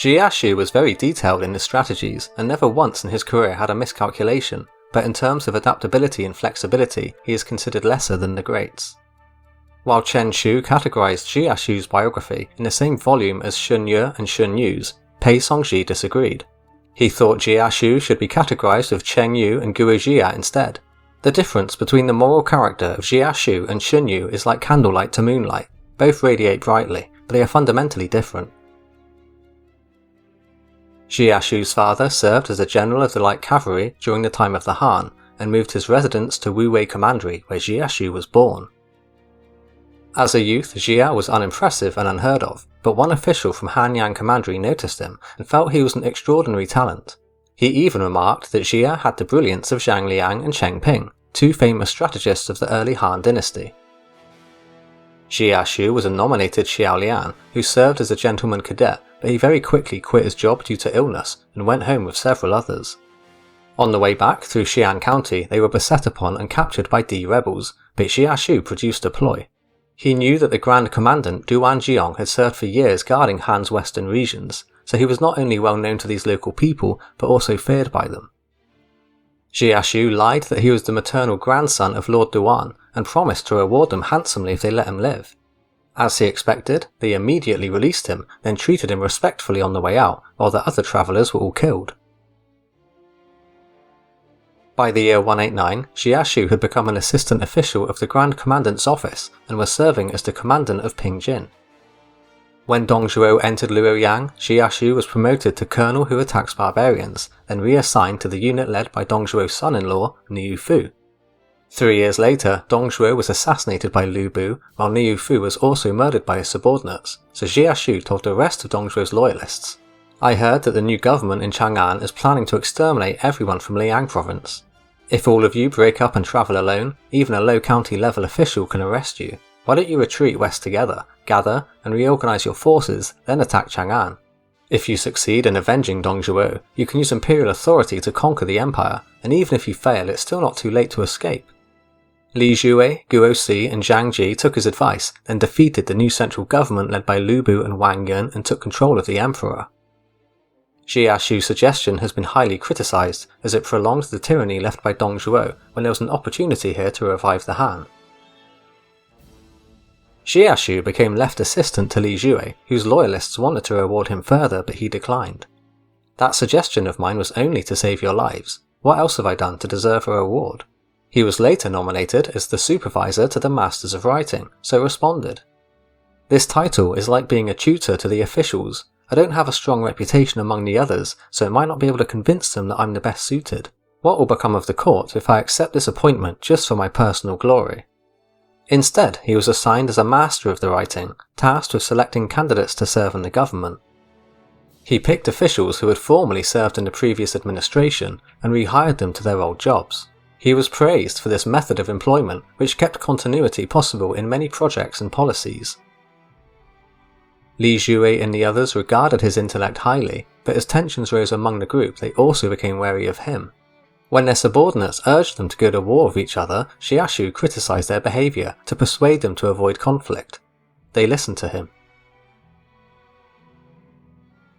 Jia Xu was very detailed in his strategies and never once in his career had a miscalculation, but in terms of adaptability and flexibility he is considered lesser than the greats. While Chen Shu categorized Jia Xu's biography in the same volume as Shun Yu and Shun Yu's, Pei Songzhi disagreed. He thought Jia Xu should be categorized with Cheng Yu and Guo Jia instead. The difference between the moral character of Jia Xu and Shun Yu is like candlelight to moonlight. Both radiate brightly, but they are fundamentally different. Jia Xu's father served as a general of the light cavalry during the time of the Han, and moved his residence to Wuwei Commandery where Jia Xu was born. As a youth, Jia was unimpressive and unheard of, but one official from Hanyang Commandery noticed him and felt he was an extraordinary talent. He even remarked that Jia had the brilliance of Zhang Liang and Cheng Ping, two famous strategists of the early Han dynasty. Jia Xu was a nominated Xiaolian who served as a gentleman cadet, but he very quickly quit his job due to illness and went home with several others. On the way back through Xi'an County they were beset upon and captured by D rebels, but Jia Xu produced a ploy. He knew that the Grand Commandant Duan Jiong had served for years guarding Han's western regions, so he was not only well known to these local people, but also feared by them. Jia Xu lied that he was the maternal grandson of Lord Duan, and promised to reward them handsomely if they let him live. As he expected, they immediately released him, then treated him respectfully on the way out, while the other travellers were all killed. By the year 189, Jia Xu had become an assistant official of the Grand Commandant's office and was serving as the commandant of Pingjin. When Dongzhuo entered Luoyang, Jia Xu was promoted to colonel who attacks barbarians, then reassigned to the unit led by Dongzhuo's son-in-law, Niu Fu. 3 years later, Dongzhuo was assassinated by Lu Bu, while Niu Fu was also murdered by his subordinates, so Jia Xu told the rest of Dongzhuo's loyalists, "I heard that the new government in Chang'an is planning to exterminate everyone from Liang province. If all of you break up and travel alone, even a low county level official can arrest you. Why don't you retreat west together, gather, and reorganize your forces, then attack Chang'an? If you succeed in avenging Dongzhuo, you can use imperial authority to conquer the empire, and even if you fail, it's still not too late to escape." Li Jue, Guo Si, and Zhang Ji took his advice, then defeated the new central government led by Lu Bu and Wang Yun and took control of the emperor. Jia Xu's suggestion has been highly criticized, as it prolonged the tyranny left by Dongzhuo when there was an opportunity here to revive the Han. Jia Xu became left assistant to Li Jue, whose loyalists wanted to reward him further but he declined. "That suggestion of mine was only to save your lives. What else have I done to deserve a reward?" He was later nominated as the supervisor to the Masters of Writing, so responded, "This title is like being a tutor to the officials. I don't have a strong reputation among the others, so I might not be able to convince them that I'm the best suited. What will become of the court if I accept this appointment just for my personal glory?" Instead, he was assigned as a master of the writing, tasked with selecting candidates to serve in the government. He picked officials who had formerly served in the previous administration and rehired them to their old jobs. He was praised for this method of employment, which kept continuity possible in many projects and policies. Li Jue and the others regarded his intellect highly, but as tensions rose among the group they also became wary of him. When their subordinates urged them to go to war with each other, Jia Xu criticized their behavior to persuade them to avoid conflict. They listened to him.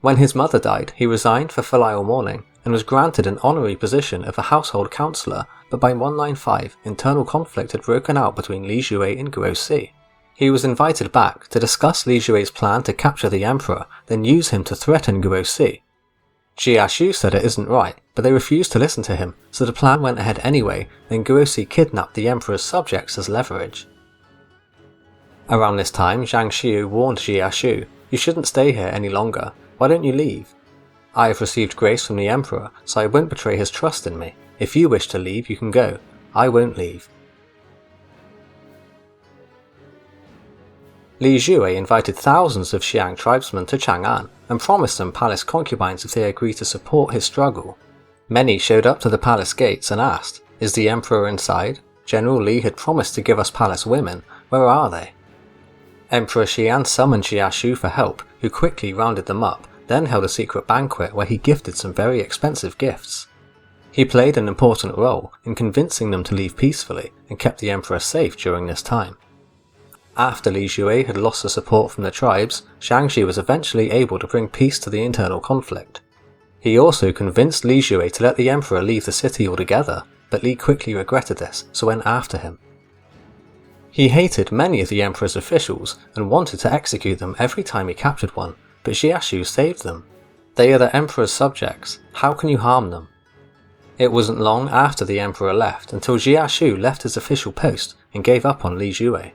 When his mother died, he resigned for filial mourning and was granted an honorary position of a household councillor, but by 195 internal conflict had broken out between Li Jue and Guo Si. He was invited back to discuss Li Jue's plan to capture the emperor, then use him to threaten Guo Si. Jia Xu said it isn't right, but they refused to listen to him, so the plan went ahead anyway, then Guo Si kidnapped the emperor's subjects as leverage. Around this time, Zhang Xiu warned Jia Xu, "You shouldn't stay here any longer. Why don't you leave? I have received grace from the emperor, so I won't betray his trust in me. If you wish to leave, you can go. I won't leave." Li Jue invited thousands of Xiang tribesmen to Chang'an and promised them palace concubines if they agreed to support his struggle. Many showed up to the palace gates and asked, "Is the emperor inside? General Li had promised to give us palace women. Where are they?" Emperor Xian summoned Jia Xu for help, who quickly rounded them up, then held a secret banquet where he gifted some very expensive gifts. He played an important role in convincing them to leave peacefully and kept the emperor safe during this time. After Li Jue had lost the support from the tribes, Zhang was eventually able to bring peace to the internal conflict. He also convinced Li Jue to let the emperor leave the city altogether, but Li quickly regretted this, so went after him. He hated many of the emperor's officials and wanted to execute them every time he captured one, but Jia Xu saved them. They are the emperor's subjects, how can you harm them? It wasn't long after the emperor left until Jia Xu left his official post and gave up on Li Jue.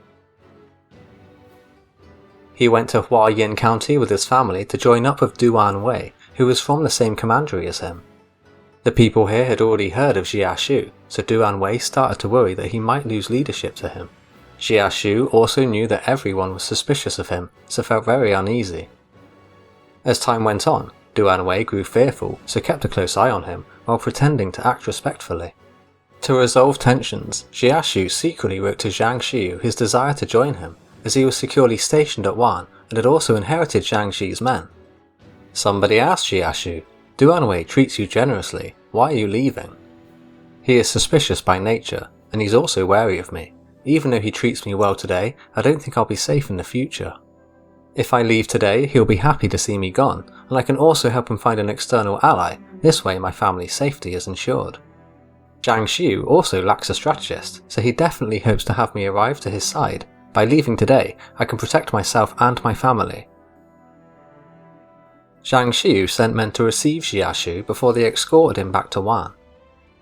He went to Huayin County with his family to join up with Duan Wei, who was from the same commandery as him. The people here had already heard of Jia Xu, so Duan Wei started to worry that he might lose leadership to him. Jia Xu also knew that everyone was suspicious of him, so felt very uneasy. As time went on, Duan Wei grew fearful, so kept a close eye on him while pretending to act respectfully. To resolve tensions, Jia Xu secretly wrote to Zhang Xiu his desire to join him, as he was securely stationed at Wan and had also inherited Zhang Xi's men. Somebody asked Jia Xu, "Duan Wei treats you generously, why are you leaving?" "He is suspicious by nature, and he's also wary of me. Even though he treats me well today, I don't think I'll be safe in the future. If I leave today, he'll be happy to see me gone, and I can also help him find an external ally, this way my family's safety is ensured." Zhang Xiu also lacks a strategist, so he definitely hopes to have me arrive to his side. By leaving today, I can protect myself and my family. Zhang Xiu sent men to receive Jia Xu before they escorted him back to Wan.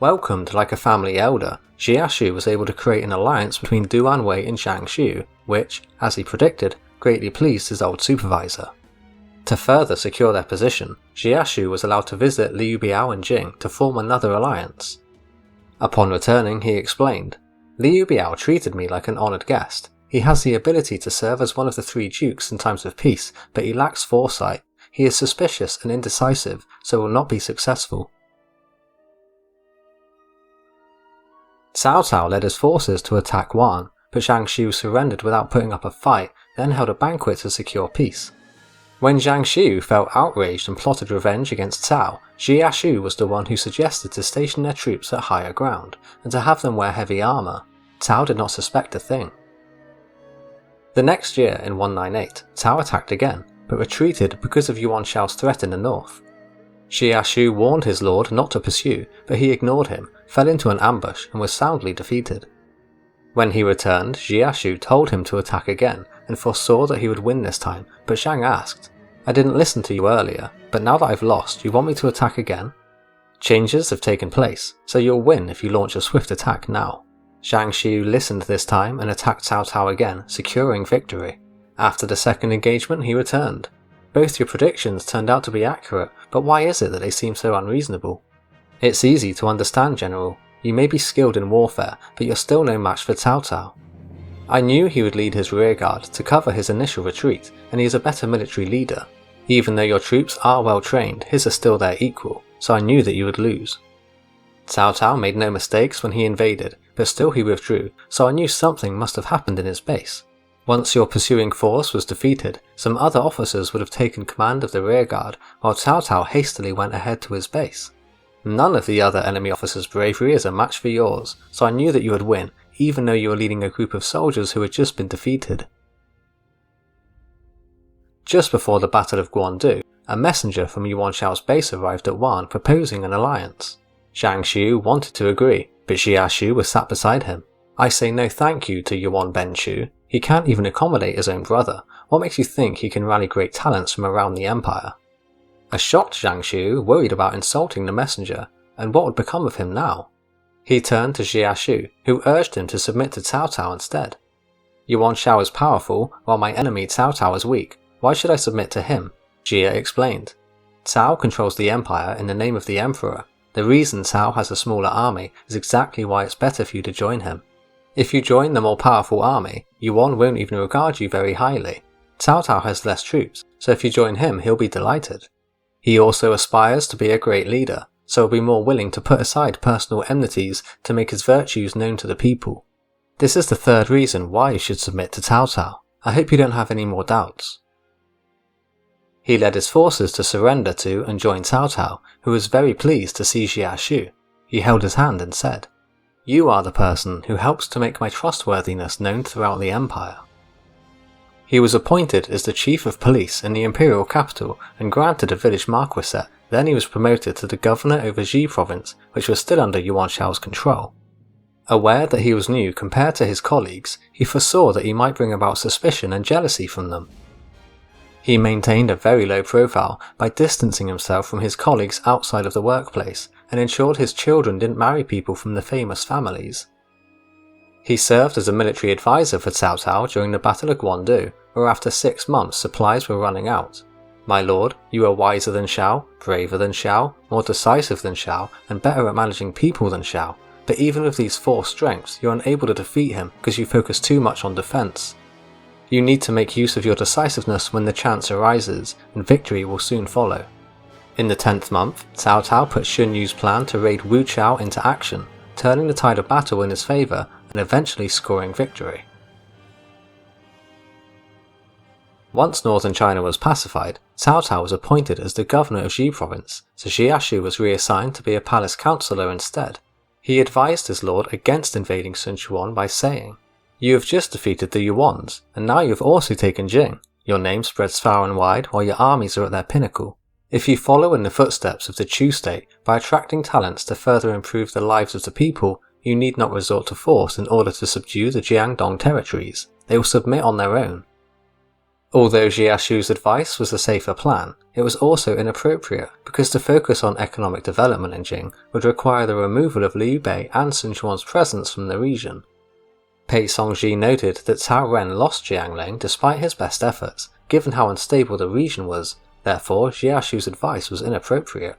Welcomed like a family elder, Jia Xu was able to create an alliance between Duan Wei and Zhang Xiu, which, as he predicted, greatly pleased his old supervisor. To further secure their position, Jia Xu was allowed to visit Liu Biao and Jing to form another alliance. Upon returning, he explained, "Liu Biao treated me like an honoured guest. He has the ability to serve as one of the 3 dukes in times of peace, but he lacks foresight. He is suspicious and indecisive, so will not be successful." Cao Cao led his forces to attack Wan, but Zhang Xiu surrendered without putting up a fight, then held a banquet to secure peace. When Zhang Xiu felt outraged and plotted revenge against Cao, Jia Xu was the one who suggested to station their troops at higher ground, and to have them wear heavy armour. Cao did not suspect a thing. The next year, in 198, Cao attacked again, but retreated because of Yuan Shao's threat in the north. Jia Xu warned his lord not to pursue, but he ignored him, fell into an ambush, and was soundly defeated. When he returned, Jia Xu told him to attack again, and foresaw that he would win this time, but Zhang asked, "I didn't listen to you earlier, but now that I've lost, you want me to attack again? Changes have taken place, so you'll win if you launch a swift attack now." Zhang Xiu listened this time and attacked Cao Cao again, securing victory. After the second engagement, he returned. "Both your predictions turned out to be accurate, but why is it that they seem so unreasonable?" "It's easy to understand, General. You may be skilled in warfare, but you're still no match for Cao Cao. I knew he would lead his rearguard to cover his initial retreat, and he is a better military leader. Even though your troops are well trained, his are still their equal, so I knew that you would lose. Cao Cao made no mistakes when he invaded, but still he withdrew, so I knew something must have happened in his base. Once your pursuing force was defeated, some other officers would have taken command of the rearguard, while Cao Cao hastily went ahead to his base. None of the other enemy officers' bravery is a match for yours, so I knew that you would win, even though you were leading a group of soldiers who had just been defeated." Just before the Battle of Guandu, a messenger from Yuan Shao's base arrived at Wan proposing an alliance. Zhang Xiu wanted to agree, but Jia Xu was sat beside him. "I say no thank you to Yuan Ben Chu. He can't even accommodate his own brother. What makes you think he can rally great talents from around the empire?" A shocked Zhang Xiu worried about insulting the messenger, and what would become of him now. He turned to Jia Xu, who urged him to submit to Cao Cao instead. "Yuan Shao is powerful, while my enemy Cao Cao is weak. Why should I submit to him?" Jia explained. "Cao controls the empire in the name of the emperor. The reason Cao has a smaller army is exactly why it's better for you to join him. If you join the more powerful army, Yuan won't even regard you very highly. Cao Cao has less troops, so if you join him he'll be delighted. He also aspires to be a great leader, so will be more willing to put aside personal enmities to make his virtues known to the people. This is the third reason why you should submit to Cao Cao. I hope you don't have any more doubts." He led his forces to surrender to and join Cao Cao, who was very pleased to see Jia Xu. He held his hand and said, "You are the person who helps to make my trustworthiness known throughout the empire." He was appointed as the chief of police in the imperial capital and granted a village marquisate. Then he was promoted to the governor over Ji province, which was still under Yuan Shao's control. Aware that he was new compared to his colleagues, he foresaw that he might bring about suspicion and jealousy from them. He maintained a very low profile by distancing himself from his colleagues outside of the workplace and ensured his children didn't marry people from the famous families. He served as a military advisor for Cao Cao during the Battle of Guandu, where after 6 months supplies were running out. "My lord, you are wiser than Shou, braver than Shou, more decisive than Shou, and better at managing people than Shou. But even with these 4 strengths, you're unable to defeat him because you focus too much on defense. You need to make use of your decisiveness when the chance arises, and victory will soon follow." In the 10th month, Cao Cao put Xun Yu's plan to raid Wu Chao into action, turning the tide of battle in his favour and eventually scoring victory. Once northern China was pacified, Cao Cao was appointed as the governor of Ji province, so Jia Xu was reassigned to be a palace councillor instead. He advised his lord against invading Sichuan by saying, "You have just defeated the Yuans, and now you have also taken Jing. Your name spreads far and wide while your armies are at their pinnacle. If you follow in the footsteps of the Chu state by attracting talents to further improve the lives of the people, you need not resort to force in order to subdue the Jiangdong territories. They will submit on their own." Although Jia Xu's advice was the safer plan, it was also inappropriate because to focus on economic development in Jing would require the removal of Liu Bei and Sun Quan's presence from the region. Pei Songzhi noted that Cao Ren lost Jiangling despite his best efforts, given how unstable the region was. Therefore, Jia Xu's advice was inappropriate.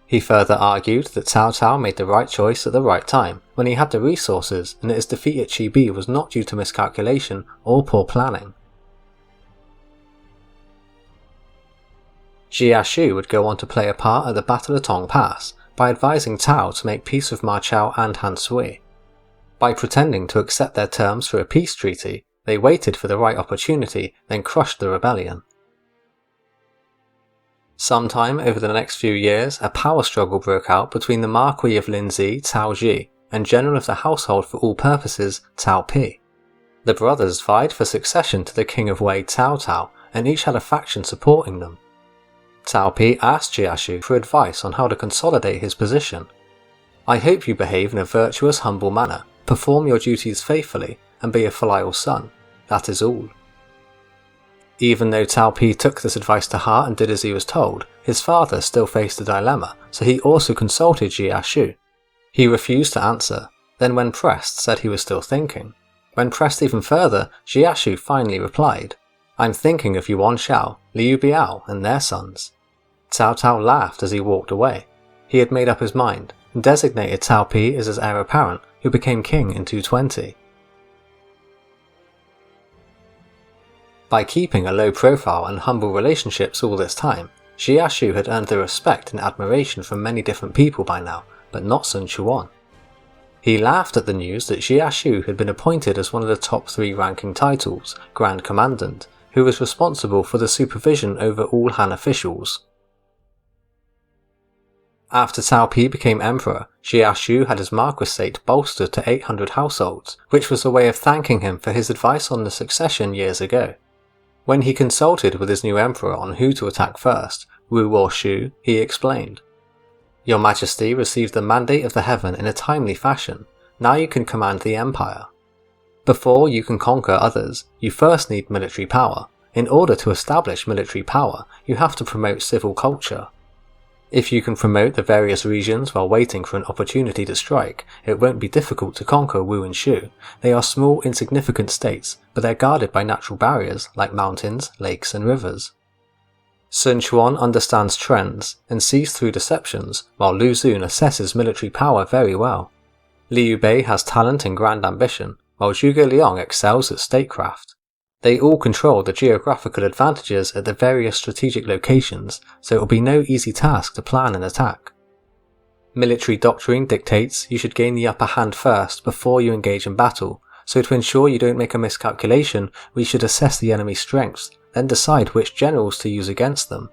He further argued that Cao Cao made the right choice at the right time, when he had the resources, and that his defeat at Chibi was not due to miscalculation or poor planning. Jia Xu would go on to play a part at the Battle of Tong Pass by advising Cao to make peace with Ma Chao and Han Sui. By pretending to accept their terms for a peace treaty, they waited for the right opportunity, then crushed the rebellion. Sometime over the next few years, a power struggle broke out between the Marquis of Linzi, Cao Ji, and General of the Household for all purposes, Cao Pi. The brothers vied for succession to the King of Wei, Cao Cao, and each had a faction supporting them. Cao Pi asked Jia Xu for advice on how to consolidate his position. "I hope you behave in a virtuous, humble manner, perform your duties faithfully, and be a filial son. That is all." Even though Cao Pi took this advice to heart and did as he was told, his father still faced a dilemma, so he also consulted Jia Xu. He refused to answer, then when pressed said he was still thinking. When pressed even further, Jia Xu finally replied, "I'm thinking of Yuan Shao, Liu Biao, and their sons." Cao Cao laughed as he walked away. He had made up his mind, and designated Cao Pi as his heir apparent, who became king in 220. By keeping a low profile and humble relationships all this time, Jia Xu had earned the respect and admiration from many different people by now, but not Sun Quan. He laughed at the news that Jia Xu had been appointed as one of the top 3 ranking titles, Grand Commandant, who was responsible for the supervision over all Han officials. After Cao Pi became emperor, Jia Xu had his marquisate bolstered to 800 households, which was a way of thanking him for his advice on the succession years ago. When he consulted with his new emperor on who to attack first, Wu or Shu, he explained, "Your Majesty received the mandate of the heaven in a timely fashion. Now you can command the empire. Before you can conquer others, you first need military power. In order to establish military power, you have to promote civil culture. If you can promote the various regions while waiting for an opportunity to strike, it won't be difficult to conquer Wu and Shu. They are small, insignificant states, but they're guarded by natural barriers like mountains, lakes, and rivers. Sun Quan understands trends and sees through deceptions, while Lu Xun assesses military power very well. Liu Bei has talent and grand ambition, while Zhuge Liang excels at statecraft. They all control the geographical advantages at the various strategic locations, so it will be no easy task to plan an attack. Military doctrine dictates you should gain the upper hand first before you engage in battle, so to ensure you don't make a miscalculation, we should assess the enemy's strengths, then decide which generals to use against them.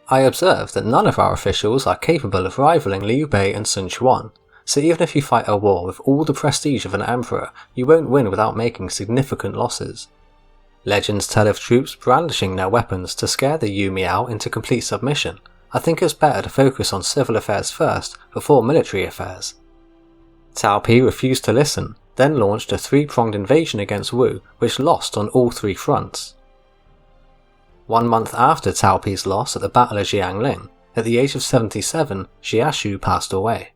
I observe that none of our officials are capable of rivaling Liu Bei and Sun Quan, so even if you fight a war with all the prestige of an emperor, you won't win without making significant losses. Legends tell of troops brandishing their weapons to scare the Yu Miao into complete submission. I think it's better to focus on civil affairs first before military affairs. Cao Pi refused to listen, then launched a three-pronged invasion against Wu, which lost on all three fronts. 1 month after Cao Pi's loss at the Battle of Jiangling, at the age of 77, Jia Xu passed away.